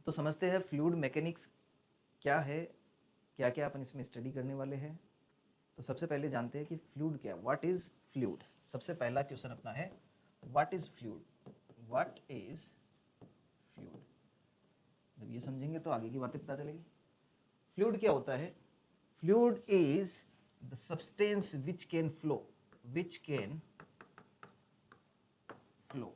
तो समझते हैं फ्लूइड मैकेनिक्स क्या है, क्या क्या अपन इसमें स्टडी करने वाले हैं। तो सबसे पहले जानते हैं कि फ्लूइड क्या है, व्हाट इज फ्लूइड। सबसे पहला क्वेश्चन अपना है what is fluid, what is fluid. जब ये समझेंगे तो आगे की बातें पता चलेगी। फ्लूइड क्या होता है, fluid is the substance which can flow, which can flow.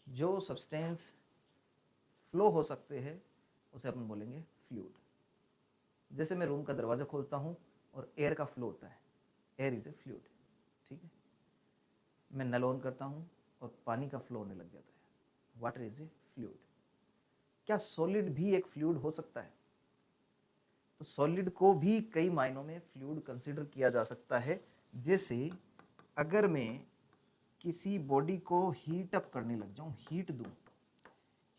जो सब्सटेंस फ्लो हो सकते हैं उसे अपन बोलेंगे फ्लूइड। जैसे मैं रूम का दरवाजा खोलता हूं और एयर का फ्लो होता है, एयर इज ए फ्लूइड। ठीक है, मैं नल ऑन करता हूं और पानी का फ्लो होने लग जाता है, वाटर इज ए फ्लूइड। क्या सॉलिड भी एक फ्लूइड हो सकता है? तो सॉलिड को भी कई मायनों में फ्लूइड कंसिडर किया जा सकता है। जैसे अगर मैं किसी बॉडी को हीट अप करने लग जाऊं, हीट दूं,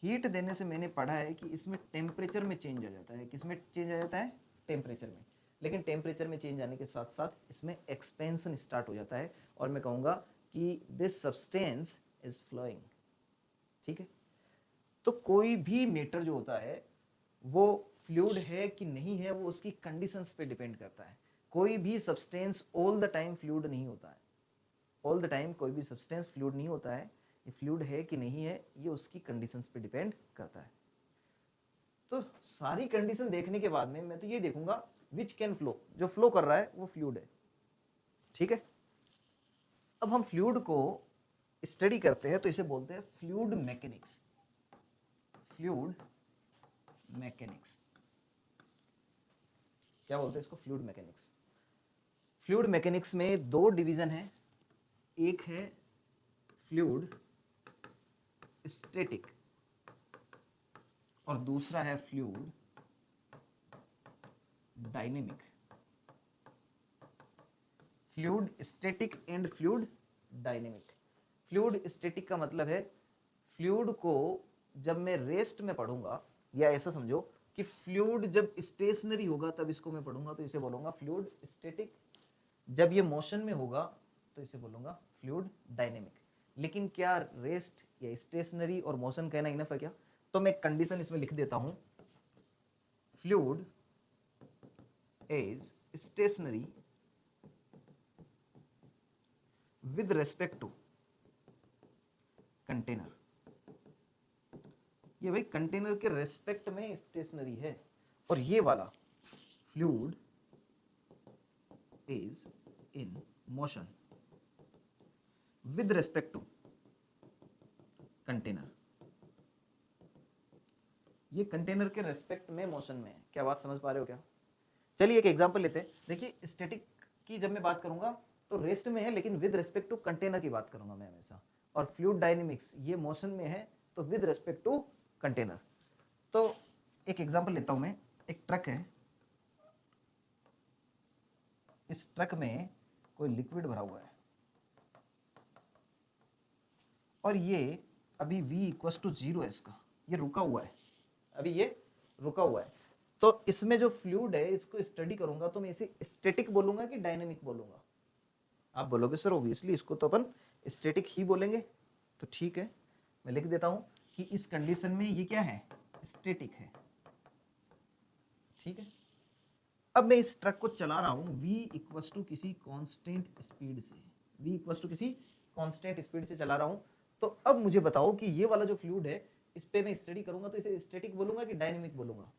हीट देने से मैंने पढ़ा है कि इसमें टेम्परेचर में चेंज आ जाता है। किसमें चेंज आ जाता है? टेम्परेचर में। लेकिन टेम्परेचर में चेंज आने के साथ साथ इसमें एक्सपेंशन स्टार्ट हो जाता है और मैं कहूँगा कि दिस सब्सटेंस इज फ्लोइंग। ठीक है, तो कोई भी मैटर जो होता है वो फ्लूइड है कि नहीं है वो उसकी कंडीशंस पे डिपेंड करता है। कोई भी substance all the time fluid नहीं होता है। ऑल द टाइम कोई भी सब्सटेंस फ्लूइड नहीं होता है। ये फ्लूइड है कि नहीं है ये उसकी कंडीशंस पे डिपेंड करता है। तो सारी कंडीशन देखने के बाद में मैं तो ये देखूंगा विच कैन फ्लो, जो फ्लो कर रहा है वो फ्लूइड है। ठीक है, अब हम फ्लूइड को स्टडी करते हैं तो इसे बोलते हैं फ्लूइड मैकेनिक्स। फ्लूइड मैकेनिक्स क्या बोलते हैं इसको? Fluid mechanics. फ्लूइड मैकेनिक्स में दो डिवीजन है, एक है फ्लूइड स्टैटिक और दूसरा है fluid dynamic. Fluid static and fluid dynamic. Fluid static का मतलब है फ्लूइड को जब मैं रेस्ट में पढ़ूंगा, या ऐसा समझो कि फ्लूइड जब स्टेशनरी होगा तब इसको मैं पढ़ूंगा तो इसे बोलूंगा फ्लूइड स्टैटिक। जब ये मोशन में होगा तो इसे बोलूंगा फ्लूइड डायनेमिक। लेकिन क्या रेस्ट या स्टेशनरी और मोशन कहना इनफ है क्या? तो मैं कंडीशन इसमें लिख देता हूं, fluid is stationery with respect to container. ये भाई कंटेनर के रेस्पेक्ट में स्टेशनरी है। और ये वाला fluid is in motion with respect to container. ये कंटेनर के रेस्पेक्ट में मोशन में है। क्या बात समझ पा रहे हो क्या? चलिए एक एग्जांपल लेते हैं। देखिए स्टैटिक की जब मैं बात करूंगा तो रेस्ट में है, लेकिन विद रिस्पेक्ट टू कंटेनर की बात करूंगा मैं हमेशा। और फ्लूइड डायनेमिक्स ये मोशन में है तो विद रिस्पेक्ट टू कंटेनर। तो एक एग्जांपल लेता हूं मैं। एक ट्रक है, इस ट्रक में कोई लिक्विड भरा हुआ है और ये अभी v इक्वल टू 0 है, इसका ये रुका हुआ है, अभी ये रुका हुआ है। तो इसमें जो फ्लूइड है इसको स्टडी करूंगा तो मैं इसे स्टैटिक बोलूंगा कि डायनेमिक बोलूंगा? आप बोलोगे सर ऑब्वियसली इसको तो अपन स्टैटिक ही बोलेंगे। तो ठीक है, मैं लिख देता हूं कि इस कंडीशन में ये क्या है? स्टैटिक है। ठीक है, अब मैं इस ट्रक को चला रहा हूं v इक्वल टू किसी कांस्टेंट स्पीड से, v इक्वल टू किसी कांस्टेंट स्पीड से चला रहा हूं। तो अब मुझे बताओ कि ये वाला जो फ्लूइड है इस पे मैं स्टडी करूंगा तो इसे स्टैटिक बोलूंगा कि डायनेमिक बोलूंगा?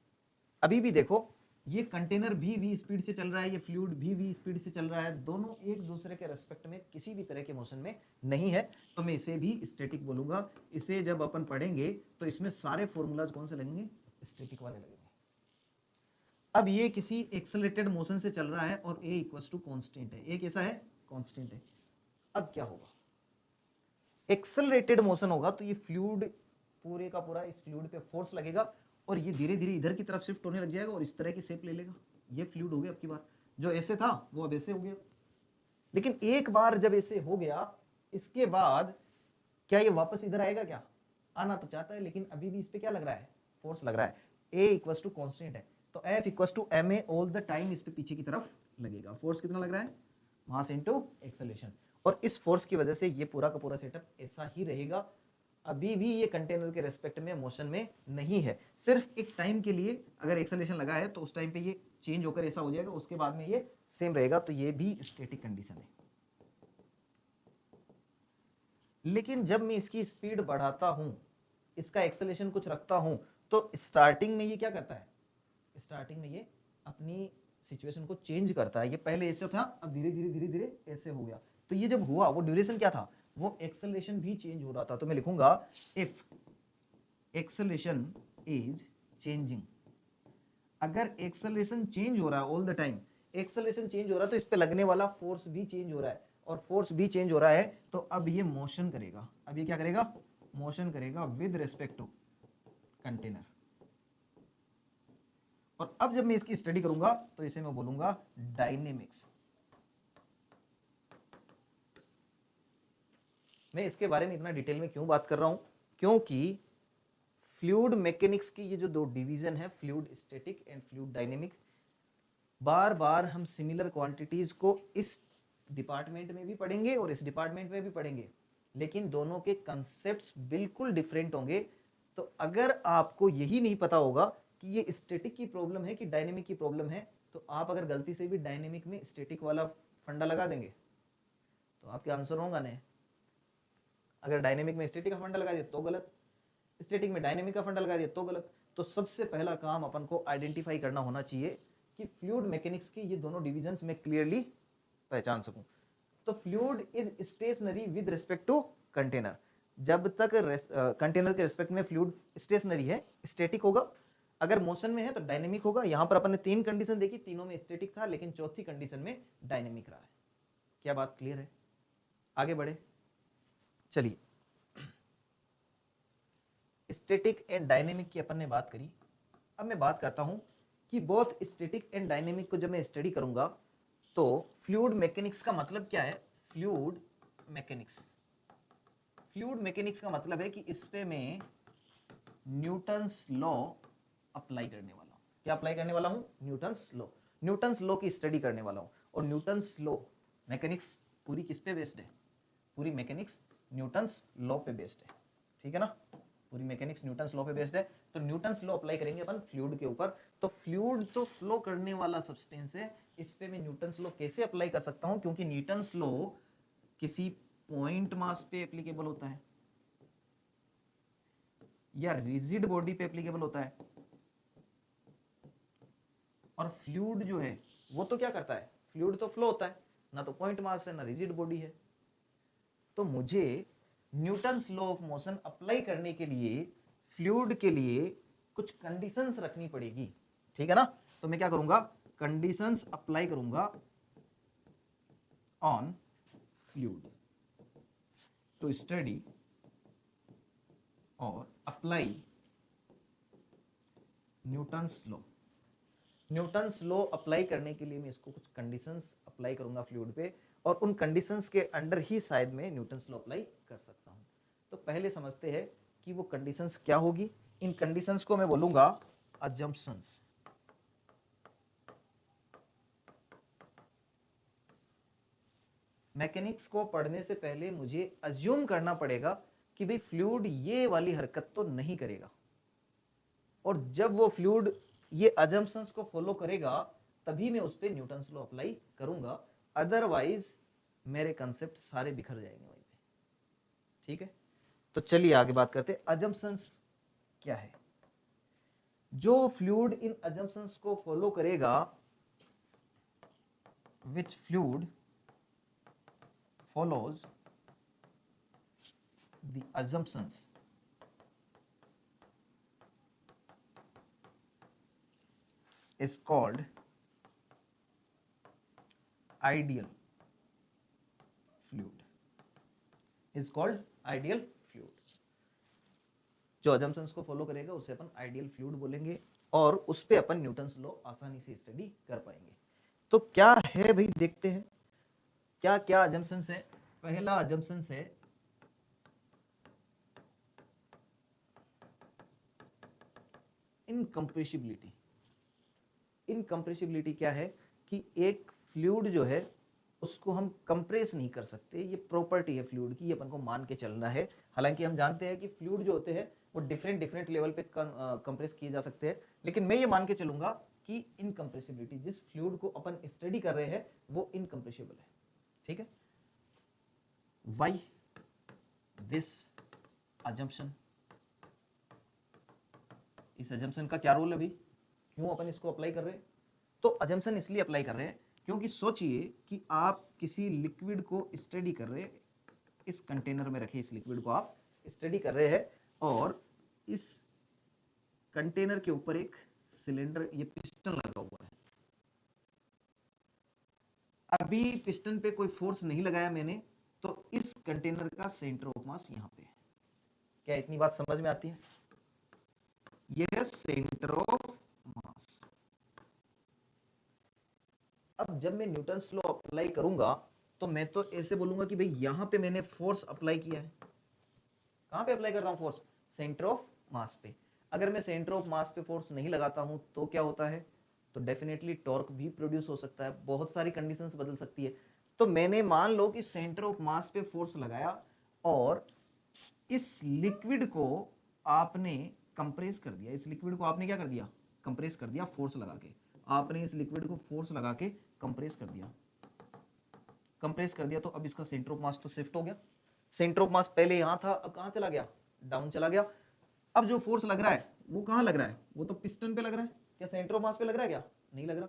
अभी भी देखो ये कंटेनर भी v स्पीड से चल रहा है, ये फ्लूइड भी v स्पीड से चल रहा है, दोनों एक दूसरे के रेस्पेक्ट में किसी भी तरह के मोशन में नहीं है, तो मैं इसे भी स्टैटिक बोलूंगा। इसे जब अपन पढ़ेंगे तो इसमें सारे फॉर्मूलाज कौन से लगेंगे? स्टैटिक वाले लगेंगे। अब ये किसी एक्सेलरेटेड मोशन से चल रहा है और a इक्वल टू कॉन्स्टेंट है, एक ऐसा है कॉन्स्टेंट है। अब क्या होगा? एक्सेलरेटेड मोशन होगा तो ये फ्लूइड पूरे का पूरा इस फ्लूइड पे फोर्स लगेगा और ये धीरे धीरे इधर की तरफ शिफ्ट होने लग जाएगा और इस तरह की शेप ले लेगा। ये फ्लूइड हो गया। अब की बार जो ऐसे था वो अब ऐसे हो गया। लेकिन एक बार जब ऐसे हो गया इसके बाद क्या ये वापस इधर आएगा? क्या आना तो चाहता है, लेकिन अभी भी इस पे क्या लग रहा है? फोर्स लग रहा है। a इक्वल टू कॉन्स्टेंट है तो F equal to m a all the time इस पे पीछे की तरफ लगेगा। फोर्स कितना लग रहा है? Mass into acceleration. और इस फोर्स की वजह से ये पूरा का पूरा सेटअप ऐसा ही रहेगा अभी भी ये कंटेनर के रेस्पेक्ट में मोशन में नहीं है। सिर्फ एक टाइम के लिए अगर एक्सेलरेशन लगा है तो उस टाइम पे ये चेंज होकर ऐसा हो जाएगा, उसके बाद में ये सेम रहेगा, तो ये भी स्टैटिक कंडीशन है। लेकिन जब मैं इसकी स्पीड बढ़ाता हूं, इसका एक्सेलरेशन कुछ रखता हूं, तो स्टार्टिंग में ये क्या करता है, स्टार्टिंग में ये अपनी सिचुएशन को चेंज करता है। ये पहले ऐसे था, अब धीरे धीरे धीरे धीरे ऐसे हो गया। तो ये जब हुआ वो ड्यूरेशन क्या था, वो एक्सेलरेशन भी चेंज हो रहा था। तो मैं लिखूंगा इफ एक्सेलरेशन इज चेंजिंग। अगर एक्सेलरेशन चेंज हो रहा है all the time, acceleration change हो रहा है तो इस पे लगने वाला फोर्स भी चेंज हो रहा है, और फोर्स भी चेंज हो रहा है तो अब ये मोशन करेगा। अब ये क्या करेगा, मोशन करेगा विद रिस्पेक्ट टू कंटेनर। और अब जब मैं इसकी स्टडी करूंगा तो इसे मैं बोलूंगा डायनेमिक्स। मैं इसके बारे में इतना डिटेल में क्यों बात कर रहा हूं, क्योंकि फ्लूइड मैकेनिक्स की ये जो दो डिवीजन है, fluid static and fluid dynamic, बार बार हम सिमिलर क्वांटिटीज को इस डिपार्टमेंट में भी पढ़ेंगे और इस डिपार्टमेंट में भी पढ़ेंगे, लेकिन दोनों के कंसेप्ट्स बिल्कुल डिफरेंट होंगे। तो अगर आपको यही नहीं पता होगा कि ये स्टैटिक की प्रॉब्लम है कि डायनेमिक की प्रॉब्लम है, तो आप अगर गलती से भी डायनेमिक में स्टैटिक वाला फंडा लगा देंगे तो आपके आंसर होगा नहीं। अगर डायनेमिक में स्टैटिक का फंडा लगा दिया तो गलत, स्टैटिक में डायनेमिक का फंडा लगा दिया तो गलत। तो सबसे पहला काम अपन को आइडेंटिफाई करना होना चाहिए कि फ्लूइड मैकेनिक्स की ये दोनों डिविजन्स में क्लियरली पहचान सकूं। तो fluid is stationary with respect to container. जब तक कंटेनर के रिस्पेक्ट में फ्लूइड स्टेशनरी है, स्टैटिक होगा। अगर मोशन में है तो डायनेमिक होगा। यहां पर अपन ने 3 कंडीशन देखी, तीनों में स्टैटिक था, लेकिन चौथी कंडीशन में डायनेमिक रहा है। क्या बात क्लियर है? आगे बढ़े, चलिए। स्टैटिक एंड डायनेमिक की अपन ने बात करी। अब मैं बात करता हूं कि बोथ स्टैटिक एंड डायनेमिक को जब मैं स्टडी करूंगा तो फ्लूइड मैकेनिक्स का मतलब क्या है। फ्लूइड मैकेनिक्स, फ्लूइड मैकेनिक्स का मतलब है कि इस पे मैं न्यूटन्स लॉ अप्लाई करने वाला हूं। क्या अप्लाई करने वाला हूं? Newton's law. न्यूटन्स लॉ की स्टडी करने वाला हूं। और न्यूटन्स लॉ मैकेनिक्स पूरी किस पे बेस्ड है? पूरी मैकेनिक्स न्यूटन्स लॉ पे बेस्ड है, ठीक है ना। पूरी मैकेनिक्स न्यूटन्स लॉ पे बेस्ड है। तो न्यूटन्स लॉ अप्लाई करेंगे अपन फ्लूइड के ऊपर। तो फ्लूइड तो फ्लो करने वाला सब्सटेंस है, इस पे मैं न्यूटन्स लॉ कैसे अप्लाई कर सकता हूं? क्योंकि न्यूटन्स लॉ किसी पॉइंट मास पे एप्लीकेबल होता है या रिजिड बॉडी पे एप्लीकेबल होता है। और फ्लूइड जो है वो तो क्या करता है? फ्लूइड तो फ्लो होता है, ना तो पॉइंट मास है ना रिजिड बॉडी है। तो मुझे Newton's law of motion apply करने के लिए फ्लूइड के लिए कुछ कंडीशंस रखनी पड़ेगी, ठीक है ना। तो मैं क्या करूंगा? कंडीशंस अप्लाई करूंगा ऑन फ्लूइड टू स्टडी और apply Newton's law. Newton's law apply करने के लिए मैं इसको कुछ कंडीशंस अप्लाई करूंगा फ्लूइड पे, और उन कंडीशंस के अंडर ही शायद मैं न्यूटन्स लॉ अप्लाई कर सकता हूं। तो पहले समझते हैं कि वो कंडीशंस क्या होगी। इन कंडीशंस को मैं बोलूंगा अजम्पशंस। मैकेनिक्स को पढ़ने से पहले मुझे अज्यूम करना पड़ेगा कि भाई फ्लूइड ये वाली हरकत तो नहीं करेगा, और जब वो फ्लूइड ये अजम्पशंस को फॉलो करेगा तभी मैं उस पर न्यूटन्स लॉ अप्लाई करूंगा। अदरवाइज मेरे कंसेप्ट सारे बिखर जाएंगे वहीं पे, ठीक है। तो चलिए आगे बात करते हैं अजम्पशंस क्या है। जो फ्लूइड इन अजम्पशंस को फॉलो करेगा, विच fluid follows the assumptions is called ideal fluid, is called ideal fluid। जो assumptions को फॉलो करेगा उसे अपन आइडियल फ्लूइड बोलेंगे, और उस पे अपन न्यूटन्स लॉ आसानी से स्टडी कर पाएंगे। तो क्या है भाई, देखते हैं क्या क्या अजम्पशंस है। पहला अजम्पशंस है इनकम्प्रेसिबिलिटी। इनकम्प्रेसिबिलिटी क्या है कि एक फ्लूइड जो है उसको हम कंप्रेस नहीं कर सकते। ये प्रॉपर्टी है फ्लूइड की, ये अपन को मान के चलना है। हालांकि हम जानते हैं कि फ्लूइड जो होते हैं वो डिफरेंट डिफरेंट लेवल पे कंप्रेस किए जा सकते हैं, लेकिन मैं ये मान के चलूंगा कि इनकंप्रेसिबिलिटी, जिस फ्लूइड को अपन स्टडी कर रहे हैं वो इनकंप्रेसिबल है। ठीक है, वाई दिस अजम्पशन, इस अजम्पशन का क्या रोल है भाई, क्यों अपन इसको अप्लाई कर रहे हैं? तो अजम्पशन इसलिए अप्लाई कर रहे हैं क्योंकि सोचिए कि आप किसी लिक्विड को स्टडी कर रहे हैं, इस कंटेनर में रखे इस लिक्विड को आप स्टडी कर रहे हैं, और इस कंटेनर के ऊपर एक सिलेंडर, ये पिस्टन लगा हुआ है। अभी पिस्टन पे कोई फोर्स नहीं लगाया मैंने, तो इस कंटेनर का सेंटर ऑफ मास यहां पे है। क्या इतनी बात समझ में आती है? यह सेंटर ऑफ मास। अब जब मैं न्यूटन्स लॉ अप्लाई करूंगा तो मैं तो ऐसे बोलूंगा कि भाई यहां पे मैंने फोर्स अप्लाई किया है। कहां पे अप्लाई करता हूं फोर्स? सेंटर ऑफ मास पे। अगर मैं सेंटर ऑफ मास पे फोर्स नहीं लगाता हूं तो क्या होता है? तो डेफिनेटली टॉर्क भी प्रोड्यूस हो सकता है, बहुत सारी कंडीशंस बदल सकती है। तो मैंने मान लो कि सेंटर ऑफ मास पे फोर्स लगाया और इस लिक्विड को आपने कंप्रेस कर दिया। इस लिक्विड को आपने क्या कर दिया? कंप्रेस कर दिया, फोर्स लगा के। आपने इस लिक्विड को फोर्स लगा के कंप्रेस कर दिया। कंप्रेस कर दिया तो अब इसका सेंटर ऑफ मास तो शिफ्ट हो गया। सेंटर ऑफ मास पहले यहां था, अब कहां चला गया? डाउन चला गया। अब जो फोर्स लग रहा है वो कहां लग रहा है? वो तो पिस्टन पे लग रहा है। क्या सेंटर ऑफ मास पे लग रहा है? क्या नहीं लग रहा।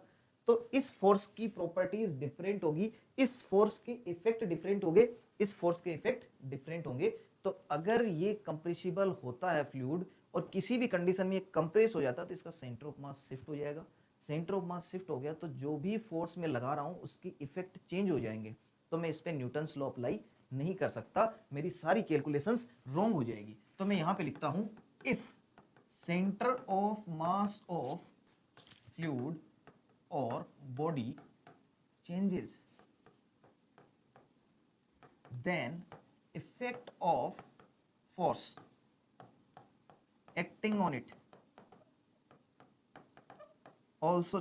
तो इस फोर्स की प्रॉपर्टीज डिफरेंट होगी, इस फोर्स के इफेक्ट डिफरेंट होंगे, इस फोर्स के इफेक्ट डिफरेंट होंगे। तो अगर ये कंप्रेसिबल होता है फ्लूइड और किसी भी कंडीशन में ये कंप्रेस हो जाता है तो इसका सेंटर ऑफ मास शिफ्ट हो जाएगा। सेंटर ऑफ मास शिफ्ट हो गया तो जो भी फोर्स में लगा रहा हूं उसकी इफेक्ट चेंज हो जाएंगे। तो मैं इस पे न्यूटन्स लॉ अप्लाई नहीं कर सकता, मेरी सारी कैलकुलेशंस रॉन्ग हो जाएगी। तो मैं यहां पे लिखता हूं, if centre of mass of fluid और body changes, then effect of force acting on it also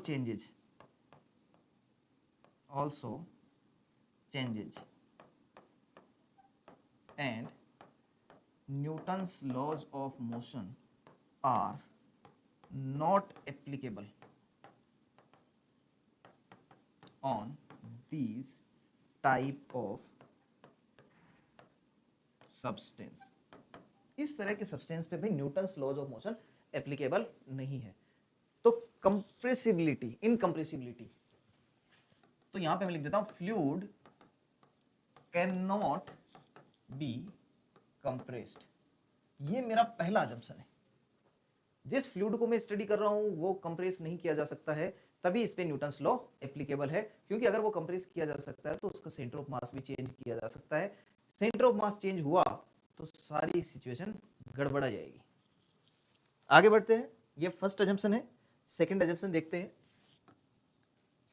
changes, and Newton's laws of motion are not applicable on these type of substance. इस तरह के सब्सटेंस पे भी Newton's laws of motion applicable नहीं है। तो compressibility, इनकंप्रेसिबिलिटी, तो यहां पे मैं लिख देता हूं, fluid can not be compressed. ये मेरा पहला अजम्पशन है। जिस फ्लूइड को मैं स्टडी कर रहा हूं वो कंप्रेस नहीं किया जा सकता है, तभी इस पे न्यूटन्स लॉ एप्लीकेबल है। क्योंकि अगर वो कंप्रेस किया जा सकता है तो उसका सेंटर ऑफ मास भी चेंज किया जा सकता है। सेंटर ऑफ मास चेंज हुआ तो सारी सिचुएशन गड़बड़ा जाएगी। आगे बढ़ते हैं, ये फर्स्ट अजम्पशन है। सेकंड अजम्पशन देखते हैं।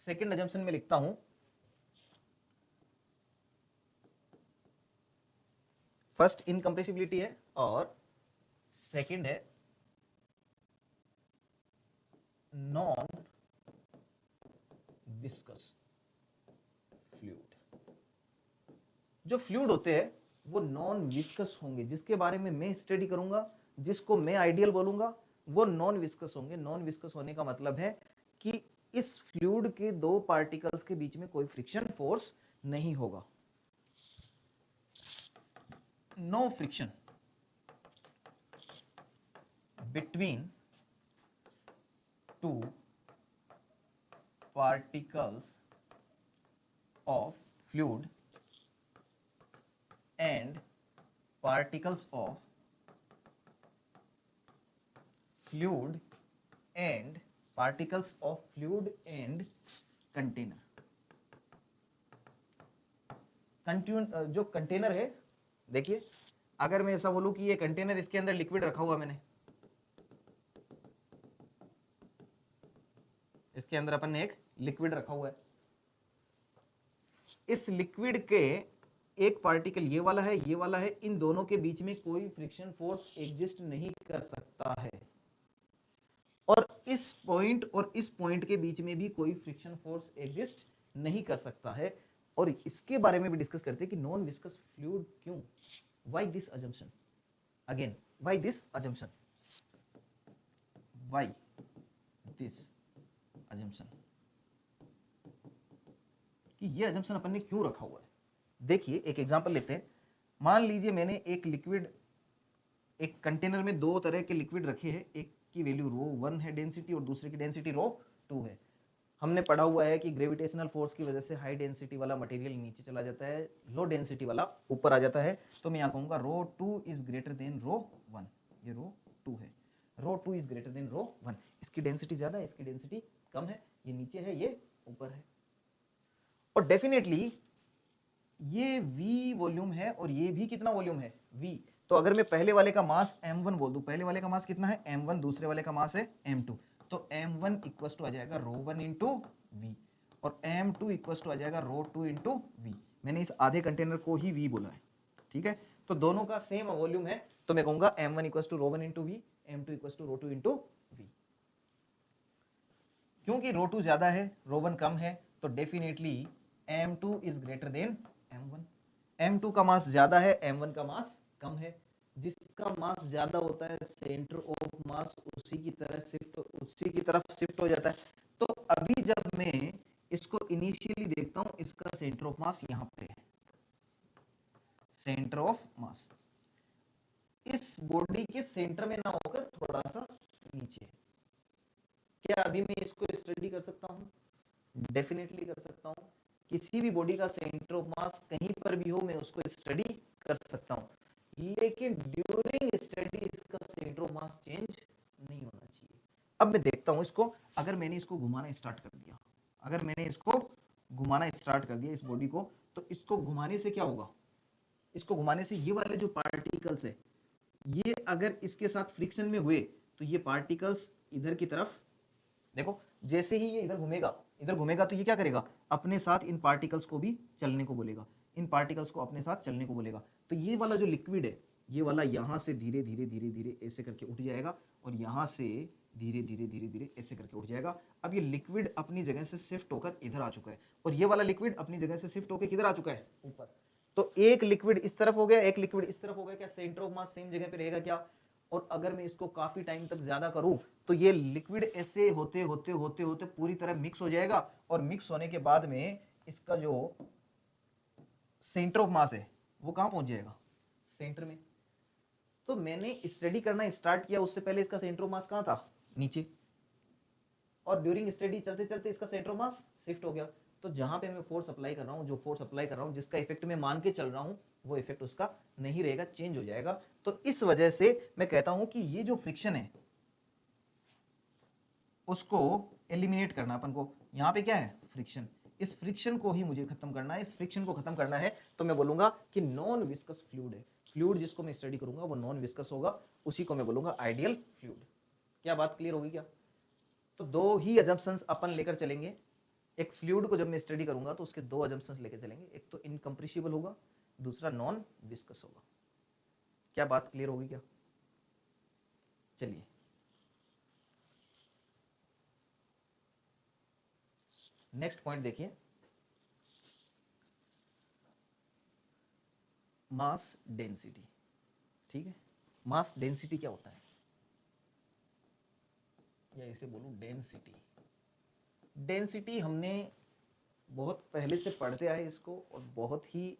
सेकंड अजम्पशन में लिखता हूं, फर्स्ट इनकंप्रेसिबिलिटी है और सेकंड है नॉन विस्कस फ्लूइड। जो फ्लूइड होते हैं वो नॉन विस्कस होंगे, जिसके बारे में मैं स्टडी करूंगा, जिसको मैं आइडियल बोलूंगा, वो नॉन विस्कस होंगे। नॉन विस्कस होने का मतलब है कि इस फ्लूइड के दो पार्टिकल्स के बीच में कोई फ्रिक्शन फोर्स नहीं होगा। No friction between two particles of fluid and particles of fluid and particles of fluid and container। जो कंटेनर है, देखिए अगर मैं ऐसा बोलूं कि ये कंटेनर, इसके अंदर लिक्विड रखा हुआ मैंने, इसके अंदर अपन ने एक लिक्विड रखा हुआ है। इस लिक्विड के एक पार्टिकल ये वाला है, ये वाला है, इन दोनों के बीच में कोई फ्रिक्शन फोर्स एग्जिस्ट नहीं कर सकता है। और इस पॉइंट और इस पॉइंट के बीच में भी कोई फ्रिक्शन फोर्स एग्जिस्ट नहीं कर सकता है। और इसके बारे में भी डिस्कस करते हैं कि नॉन विस्कस फ्लूइड क्यों, why this assumption, again why this assumption, why this assumption, कि ये अजम्पशन अपन ने क्यों रखा हुआ है। देखिए एक एग्जांपल लेते हैं, मान लीजिए मैंने एक लिक्विड, एक कंटेनर में दो तरह के लिक्विड रखे हैं, एक की वैल्यू ρ1 है डेंसिटी और दूसरे की डेंसिटी ρ2 है। हमने पढ़ा हुआ है कि ग्रेविटेशनल फोर्स की वजह से हाई डेंसिटी वाला मटेरियल नीचे चला जाता है, लो डेंसिटी वाला ऊपर आ जाता है। तो मैं यहाँ कहूंगा ρ2 इज ग्रेटर देन ρ1, ये ρ2 है, ρ2 इज ग्रेटर देन ρ1। इसकी डेंसिटी ज्यादा है, इसकी डेंसिटी कम है, ये नीचे है ये ऊपर है। और डेफिनेटली ये v वॉल्यूम है और ये भी कितना वॉल्यूम है v। तो अगर मैं पहले वाले का मास m1 बोल दूं, पहले वाले का मास कितना है m1, दूसरे वाले का मास है m2, तो m1 इक्वल्स टू आ जाएगा ρ1 इंटू वी और m2 इक्वल्स टू आ जाएगा ρ2 इंटू वी। मैंने इस आधे कंटेनर को ही v बोला है, ठीक है। तो दोनों का सेम वॉल्यूम है, तो मैं कहूंगा m1 equals to ρ1 into V, m2 equals to ρ2 into V. क्योंकि ρ2 ज्यादा है ρ1 कम है, तो definitely m2 is greater than m1। m2 का मास ज्यादा है, m1 का मास कम है। जिसका मास ज्यादा होता है सेंटर ऑफ मास उसी की तरफ शिफ्ट हो जाता है। तो अभी जब मैं इसको इनिशियली देखता हूं, इसका सेंटर ऑफ मास यहां पे है, सेंटर ऑफ मास इस बॉडी के सेंटर में ना होकर थोड़ा सा नीचे। क्या अभी मैं इसको स्टडी कर सकता हूं? डेफिनेटली कर सकता हूं। किसी भी बॉडी का सेंटर ऑफ मास कहीं पर भी हो, मैं उसको स्टडी कर सकता हूं, लेकिन ड्यूरिंग स्टडी इसका सेंटर ऑफ मास चेंज नहीं होना चाहिए। अब मैं देखता हूं इसको, अगर मैंने इसको घुमाना स्टार्ट कर दिया, अगर मैंने इसको घुमाना स्टार्ट कर दिया इस बॉडी को, तो इसको घुमाने से क्या होगा, इसको घुमाने से ये वाले जो पार्टिकल्स है, ये अगर इसके साथ फ्रिक्शन में हुए तो ये पार्टिकल्स इधर की तरफ, देखो जैसे ही ये इधर घूमेगा तो ये क्या करेगा, अपने साथ इन पार्टिकल्स को भी चलने को बोलेगा, इन पार्टिकल्स को अपने साथ चलने को बोलेगा। तो ये वाला जो लिक्विड है, ये वाला यहां से धीरे धीरे ऐसे करके उठ जाएगा और यहां से धीरे धीरे ऐसे करके उठ जाएगा। अब ये लिक्विड अपनी जगह से शिफ्ट होकर इधर आ चुका है और ये वाला लिक्विड अपनी जगह से शिफ्ट होकर किधर आ चुका है, ऊपर। तो एक लिक्विड इस तरफ हो गया, एक लिक्विड इस तरफ हो गया, क्या सेंटर ऑफ मास सेम जगह पे रहेगा क्या? और अगर मैं इसको काफी टाइम तक ज्यादा करूं तो ये लिक्विड ऐसे होते होते पूरी तरह मिक्स हो जाएगा और मिक्स होने के बाद में इसका जो सेंटर ऑफ मास है वो कहां पहुंच जाएगा, सेंटर में। तो मैंने स्टडी करना स्टार्ट किया, उससे पहले इसका सेंटर ऑफ मास कहां था, नीचे, और ड्यूरिंग स्टडी चलते चलते इसका सेंटर ऑफ मास शिफ्ट हो गया। तो जहां पे मैं फोर्स अप्लाई कर रहा हूं, जो फोर्स अप्लाई कर रहा हूं, जिसका इफेक्ट मैं मान के चल रहा हूं, वो इफेक्ट उसका नहीं रहेगा, चेंज हो जाएगा। तो इस वजह से मैं कहता हूं कि ये जो फ्रिक्शन है उसको एलिमिनेट करना अपन को। यहां पे क्या है, फ्रिक्शन, इस फ्रिक्शन को ही मुझे खत्म करना है, इस फ्रिक्शन को खत्म करना है। तो मैं बोलूंगा कि नॉन विस्कस फ्लूइड है, फ्लूइड जिसको मैं स्टडी करूंगा वो नॉन विस्कस होगा, उसी को मैं बोलूंगा आइडियल फ्लूइड। क्या बात क्लियर होगी क्या? तो दो ही अजम्पशंस अपन लेकर चलेंगे। एक फ्लूइड को जब मैं स्टडी करूंगा तो उसके दो अजम्पशंस लेकर चलेंगे, एक तो इनकम्प्रेसिबल होगा, दूसरा नॉन विस्कस होगा। क्या बात क्लियर होगी क्या? चलिए नेक्स्ट पॉइंट देखिए, मास डेंसिटी। ठीक है, मास डेंसिटी क्या होता है, या इसे बोलूं डेंसिटी। डेंसिटी हमने बहुत पहले से पढ़ते आए इसको, और बहुत ही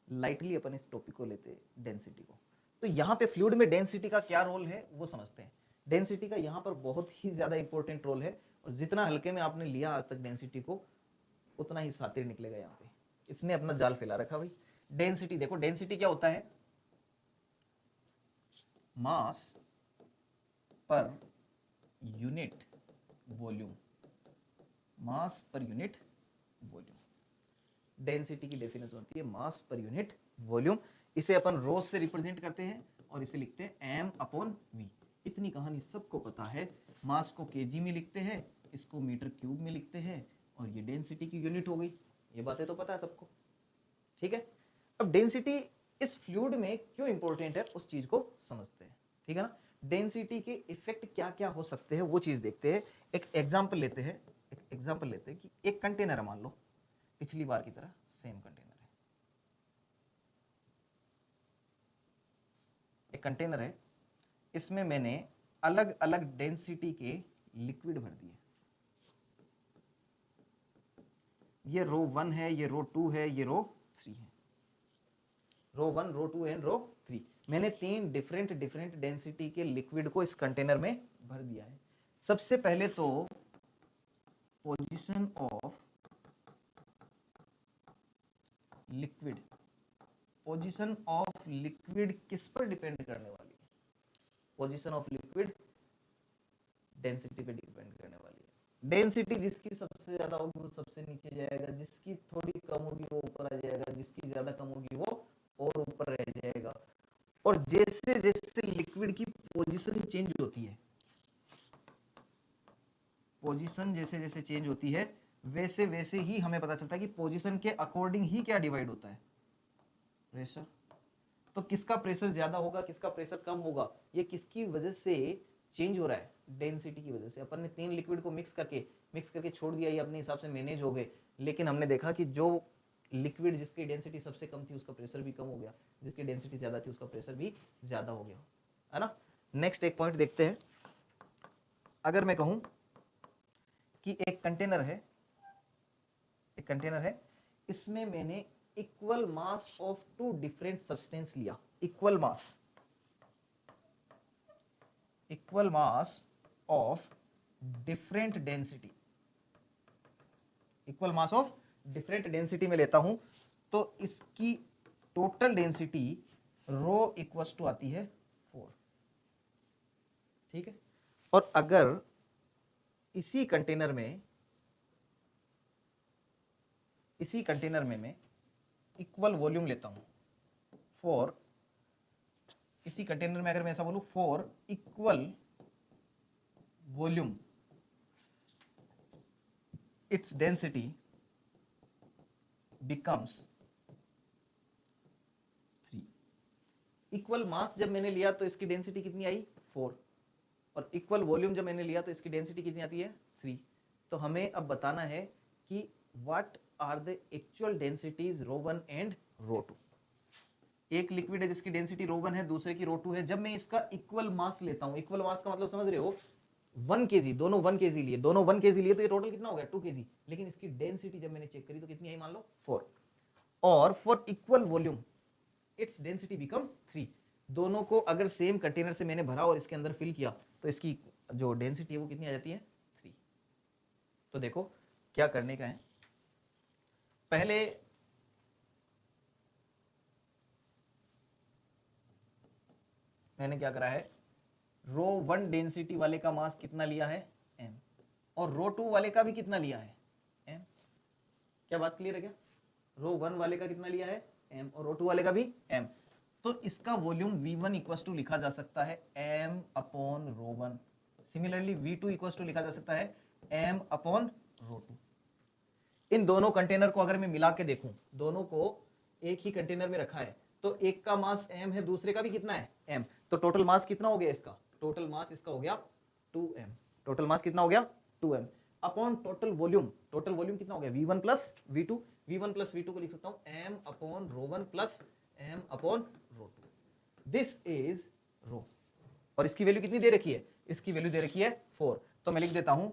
लाइटली अपन इस टॉपिक को लेते हैं डेंसिटी को। तो यहाँ पे फ्लूइड में डेंसिटी का क्या रोल है वो समझते हैं। डेंसिटी का यहाँ पर बहुत ही ज्यादा इंपॉर्टेंट रोल है, और जितना हल्के में आपने लिया आज तक डेंसिटी को, उतना ही सातिर निकलेगा। यहाँ पे इसने अपना जाल फैला रखा भाई। डेंसिटी देखो, डेंसिटी क्या होता है, मास पर यूनिट वॉल्यूम, मास पर यूनिट वॉल्यूम। डेंसिटी की डेफिनेशन होती है मास पर यूनिट वॉल्यूम। इसे अपन रो से रिप्रेजेंट करते हैं और इसे लिखते हैं m अपॉन v। इतनी कहानी सबको पता है। मास को केजी में लिखते हैं, इसको मीटर क्यूब में लिखते हैं, और ये डेंसिटी की यूनिट हो गई। ये बातें तो पता है सबको, ठीक है। अब डेंसिटी इस फ्लूइड में क्यों इंपॉर्टेंट है उस चीज को समझते हैं, ठीक है ना। डेंसिटी के इफेक्ट क्या क्या हो सकते हैं वो चीज देखते हैं। एक एग्जांपल लेते हैं कि एक कंटेनर है, मान लो पिछली बार की तरह सेम कंटेनर है, एक कंटेनर है, इसमें मैंने अलग अलग डेंसिटी के लिक्विड भर दिए। ये रो 1 है, ये रो 2 है, ये रो 3 है, रो 1, रो 2 एंड रो 3। मैंने 3 डिफरेंट डेंसिटी के लिक्विड को इस कंटेनर में भर दिया है। सबसे पहले तो position of liquid, position of liquid किस पर डिपेंड करने वाली है? पोजीशन ऑफ लिक्विड डेंसिटी पे डिपेंड करने वाली है। डेंसिटी जिसकी सबसे ज्यादा होगी वो सबसे नीचे जाएगा, जिसकी थोड़ी कम होगी वो ऊपर आ जाएगा, जिसकी ज्यादा कम होगी वो और ऊपर रह जाएगा। और जैसे जैसे लिक्विड की पोजीशन चेंज होती है, पोजीशन जैसे जैसे चेंज होती है वैसे वैसे ही हमें पता चलता है कि पोजीशन के अकॉर्डिंग ही क्या डिवाइड होता है? प्रेशर। तो किसका प्रेशर ज्यादा होगा, किसका प्रेशर कम होगा, ये किसकी वजह से चेंज हो रहा है? डेंसिटी की वजह से। अपन ने 3 लिक्विड को मिक्स करके छोड़ दिया, ये अपने हिसाब से मैनेज हो गए, लेकिन हमने देखा कि जो लिक्विड जिसकी डेंसिटी सबसे कम थी उसका प्रेशर भी कम हो गया, जिसकी डेंसिटी ज्यादा थी उसका प्रेशर भी ज्यादा हो गया, है ना। नेक्स्ट एक पॉइंट देखते हैं। अगर मैं कहूं कि एक कंटेनर है, इसमें मैंने equal mass of 2 different substance लिया, equal mass of different density, equal mass of different density में लेता हूं तो इसकी total density rho equals to आती है 4, ठीक है। और अगर इसी कंटेनर में मैं इक्वल वॉल्यूम लेता हूं फॉर, इसी कंटेनर में अगर मैं ऐसा बोलूं for equal volume its density becomes 3। Equal मास जब मैंने लिया तो इसकी डेंसिटी कितनी आई? 4। और इक्वल वॉल्यूम जब मैंने लिया तो इसकी डेंसिटी कितनी आती है? 3। तो हमें अब बताना है कि what are the actual densities rho 1 and rho 2। एक लिक्विड है जिसकी डेंसिटी रो 1 है, दूसरे की रो 2 है। जब मैं इसका इक्वल मास लेता हूं, इक्वल मास का मतलब समझ रहे हो, 1 kg, दोनों 1 kg लिए, तो ये टोटल कितना हो गया? 2 kg। लेकिन इसकी डेंसिटी जब मैंने चेक करी तो कितनी आई? मान लो 4। और for equal volume its density become 3। दोनों को अगर सेम कंटेनर से मैंने भरा और इसके अंदर फिल किया तो इसकी जो डेंसिटी है वो कितनी आ जाती है? 3। तो देखो क्या करने का है। पहले मैंने क्या करा है, रो 1 डेंसिटी वाले का मास कितना लिया है? m। और रो 2 वाले का भी कितना लिया है? m। क्या बात क्लियर है क्या? रो 1 वाले का कितना लिया है? m। और रो 2 वाले का भी m। तो इसका वॉल्यूम v1 इक्वल टू लिखा जा सकता है m upon rho 1। Similarly v2 equal to लिखा जा सकता है m अपॉन रो 2। इन दोनों कंटेनर को अगर मैं मिला के देखूं, दोनों को एक ही कंटेनर में रखा है, तो एक का मास m है, दूसरे का भी कितना है? m। तो टोटल मास कितना हो गया इसका? टोटल मास इसका हो गया 2m। टोटल मास कितना हो गया? 2m upon total volume. Total volume कितना हो गया? v1 plus v2। v1 plus v2 को लिख सकता हूं m upon rho 1 plus m upon rho 2। This is rho. और इसकी वैल्यू कितनी दे रखी है? इसकी वैल्यू दे रखी है 4। तो मैं लिख देता हूं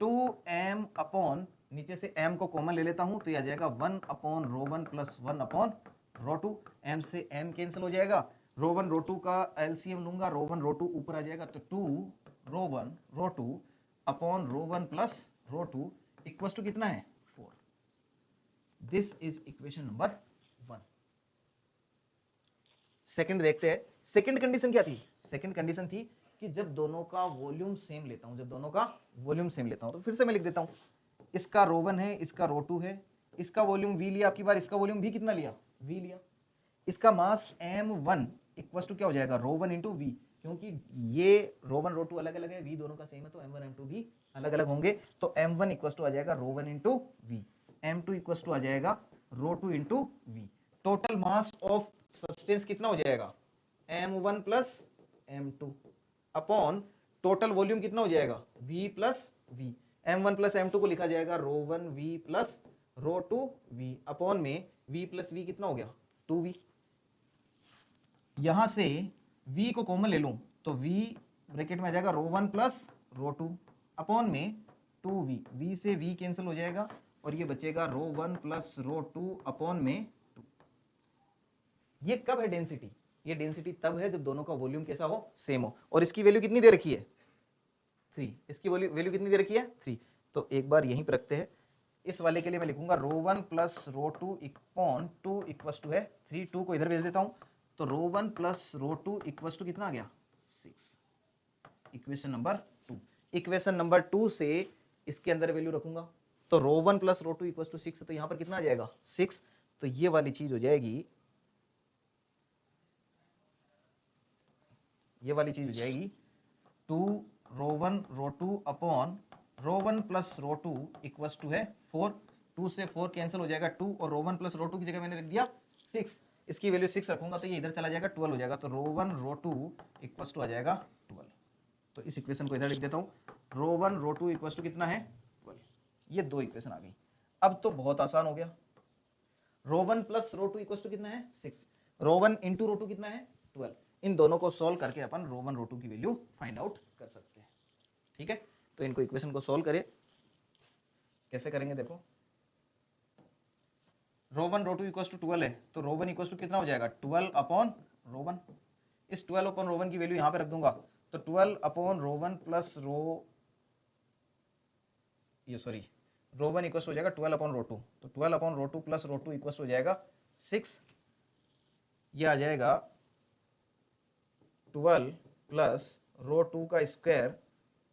2m अपॉन, नीचे से m को कॉमन ले लेता हूं तो यह आ जाएगा 1 upon rho 1 plus 1 upon rho 2। m से m कैंसिल हो जाएगा, रो 1 रो 2 का एलसीएम लूंगा, रो 1 रो 2 ऊपर आ जाएगा, तो 2 rho 1 rho 2 upon rho 1 plus rho 2 equals to कितना है? 4। This is equation number 1। Second देखते हैं। सेकंड कंडीशन क्या थी? सेकंड कंडीशन थी कि जब दोनों का वॉल्यूम सेम लेता हूं, जब दोनों का वॉल्यूम सेम लेता हूं, तो फिर से मैं लिख देता हूं, इसका रो 1 है, इसका रो 2 है, इसका वॉल्यूम v लिया, आपकी बार इसका वॉल्यूम v कितना लिया? v लिया। इसका मास m1 इक्वल टू क्या हो जाएगा? रो 1 इंटू वी, क्योंकि ये रो 1 रो 2 अलग अलग है, v दोनों का सेम है, तो m1 m2 भी अलग अलग होंगे। तो m1 इक्वल टू आ जाएगा rho 1 into V, m2 equal to आ जाएगा rho 2 into V. Total mass of substance कितना हो जाएगा? m1 plus m2 upon total volume कितना हो जाएगा? v plus v। m1 plus m2 को लिखा जाएगा rho 1 v plus rho two v upon में v प्लस वी कितना हो गया 2v। यहां से v को कॉमन ले लूं तो v ब्रैकेट में आ जाएगा rho one plus rho two upon में 2v, v से v कैंसिल हो जाएगा और ये बचेगा rho one plus rho two upon में 2। ये कब है डेंसिटी? ये डेंसिटी तब है जब दोनों का वॉल्यूम कैसा हो, सेम हो। और इसकी वैल्यू कितनी दे रखी है 3। इसकी वैल्यू कितनी दे रखी है 3। तो एक बार यहीं पर रखते हैं। इस वाले के लिए मैं लिखूंगा rho one plus rho two upon 2 equals to है 3। 2 को इधर भेज देता हूं तो rho one plus rho two equals to कितना आ गया 6। Equation number 2। इक्वेशन नंबर 2 से इसके अंदर वैल्यू रखूंगा तो rho one plus rho two equals to 6, तो यहां पर कितना आ जाएगा 6। तो ये वाली चीज हो जाएगी, ये वाली चीज हो जाएगी 2 rho one rho two upon rho one plus rho two equals to है 4। 2 से 4 कैंसिल हो जाएगा 2 और रो वन प्लस रो टू की जगह मैंने रख दिया 6। इसकी वैल्यू 6 रखूंगा तो ये इधर चला जाएगा 12 हो जाएगा। तो rho one rho two equals to आ जाएगा 12। तो इस इक्वेशन को इधर लिख देता हूँ, rho one rho two equals to कितना है 12। ये दो इक्वेशन आ गई। अब तो बहुत आसान हो गया। Rho one plus rho two equals to कितना है 6, rho one into rho two कितना है 12। इन दोनों को सोल्व करके अपन रो वन रो टू की वैल्यू फाइंड आउट कर सकते हैं। ठीक है, तो इनको इक्वेशन को सोल्व करें। कैसे करेंगे देखो, rho one rho two equals to 12 है तो रो वन इक्वस टू कितना हो जाएगा 12 अपॉन रो वन। इस 12 अपॉन रो वन की वैल्यू यहां पे रख दूंगा तो 12 upon rho one plus rho one equals हो जाएगा 12 अपॉन रो टू। तो 12 upon rho two plus rho two equals हो जाएगा 6। ये आ जाएगा 12 प्लस रो टू का square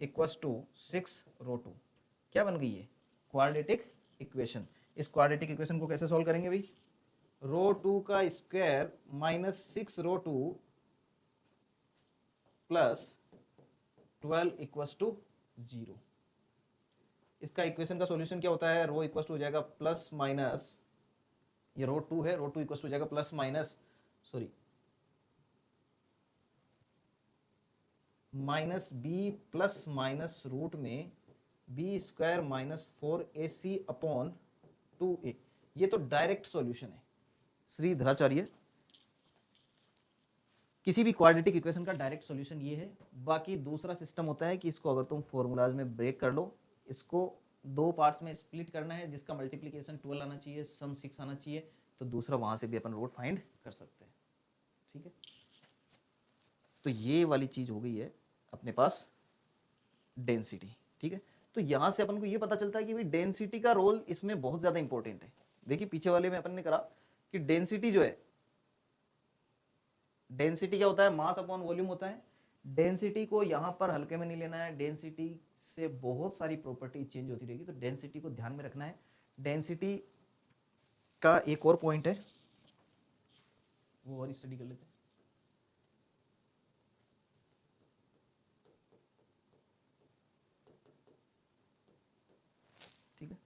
equals to 6 rho two. क्या बन गई है क्वाड्रेटिक इक्वेशन। इस क्वाड्रेटिक इक्वेशन को कैसे सोल्व करेंगे भाई, रो टू का square minus 6 rho two plus 12 equals two 0। इसका इक्वेशन का सॉल्यूशन क्या होता है, रो इक्वस टू हो जाएगा प्लस माइनस, ये रो टू है, रो टू इक्वस टू हो जाएगा plus minus minus B plus minus root में B square minus 4ac upon 2a। ये तो डायरेक्ट सॉल्यूशन है श्रीधराचार्य। किसी भी क्वाड्रेटिक इक्वेशन का डायरेक्ट सॉल्यूशन ये है। बाकी दूसरा सिस्टम होता है कि इसको अगर तुम फॉर्मूलाज में ब्रेक कर लो, इसको दो पार्ट्स में स्प्लिट करना है जिसका मल्टीप्लिकेशन 12 आना चाहिए, सम 6 आना चाहिए, तो दूसरा वहां से भी अपन रूट फाइंड कर सकते हैं। ठीक है, तो ये वाली चीज हो गई है अपने पास डेंसिटी। ठीक है, तो यहां से अपन को ये पता चलता है कि भाई डेंसिटी का रोल इसमें बहुत ज्यादा इंपॉर्टेंट है। देखिए पीछे वाले में अपन ने करा कि डेंसिटी जो है, डेंसिटी क्या होता है, मास अपॉन वॉल्यूम होता है। डेंसिटी को यहां पर हल्के में नहीं लेना है, डेंसिटी से बहुत सारी प्रॉपर्टी चेंज होती रहेगी, तो डेंसिटी को ध्यान में रखना है। डेंसिटी का एक और पॉइंट है, वो और स्टडी कर लेते हैं। ठीक है,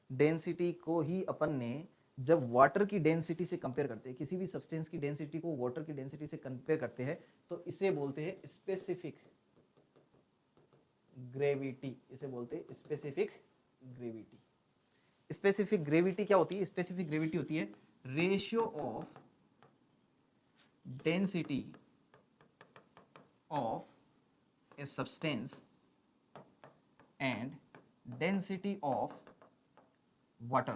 डेंसिटी को ही अपन ने जब वाटर की डेंसिटी से कंपेयर करते हैं, किसी भी सब्सटेंस की डेंसिटी को वाटर की डेंसिटी से कंपेयर करते हैं, तो इसे बोलते हैं स्पेसिफिक ग्रेविटी। इसे बोलते हैं स्पेसिफिक ग्रेविटी। स्पेसिफिक ग्रेविटी क्या होती है, स्पेसिफिक ग्रेविटी होती है ratio of density of a substance and density of water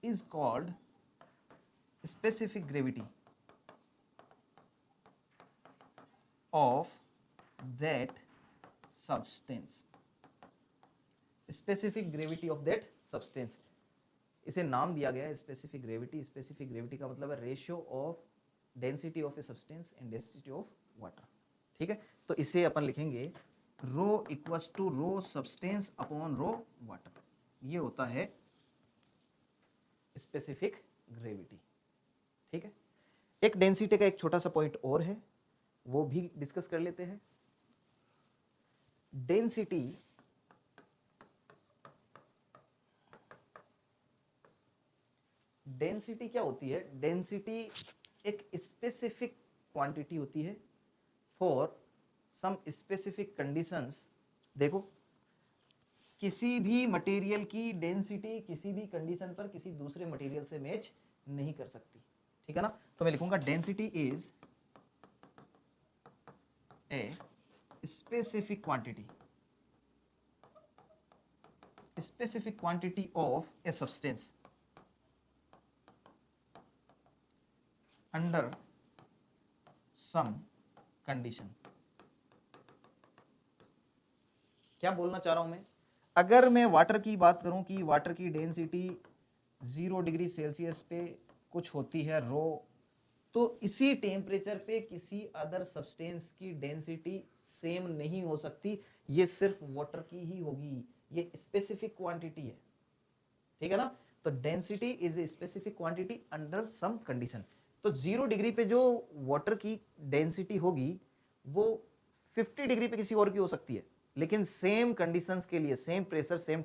is called specific gravity of that substance। specific gravity of that substance, इसे नाम दिया गया है स्पेसिफिक ग्रेविटी। स्पेसिफिक ग्रेविटी का मतलब है ratio of density of a substance and density of water. ठीक है, तो इसे अपन लिखेंगे rho equals to rho substance upon rho water. ये होता है स्पेसिफिक ग्रेविटी। ठीक है, एक डेंसिटी का एक छोटा सा पॉइंट और है, वो भी डिस्कस कर लेते हैं। डेंसिटी डेंसिटी क्या होती है, डेंसिटी एक स्पेसिफिक क्वांटिटी होती है फॉर सम स्पेसिफिक कंडीशंस। देखो किसी भी मटेरियल की डेंसिटी किसी भी कंडीशन पर किसी दूसरे मटेरियल से मैच नहीं कर सकती, ठीक है ना। तो मैं लिखूंगा density is a specific quantity of a substance under some condition. क्या बोलना चाह रहा हूं मैं, अगर मैं वाटर की बात करूं कि वाटर की डेंसिटी 0 डिग्री सेल्सियस पे कुछ होती है रो, तो इसी टेम्परेचर पे किसी अदर सब्सटेंस की डेंसिटी सेम नहीं हो सकती, ये सिर्फ वाटर की ही होगी, ये स्पेसिफिक क्वांटिटी है, ठीक है ना। तो density is a specific quantity under some condition. तो 0 डिग्री पे जो वाटर की डेंसिटी होगी वो 50 डिग्री पे किसी और की हो सकती है, लेकिन सेम कंडीशंस के लिए, सेम प्रेशर सेम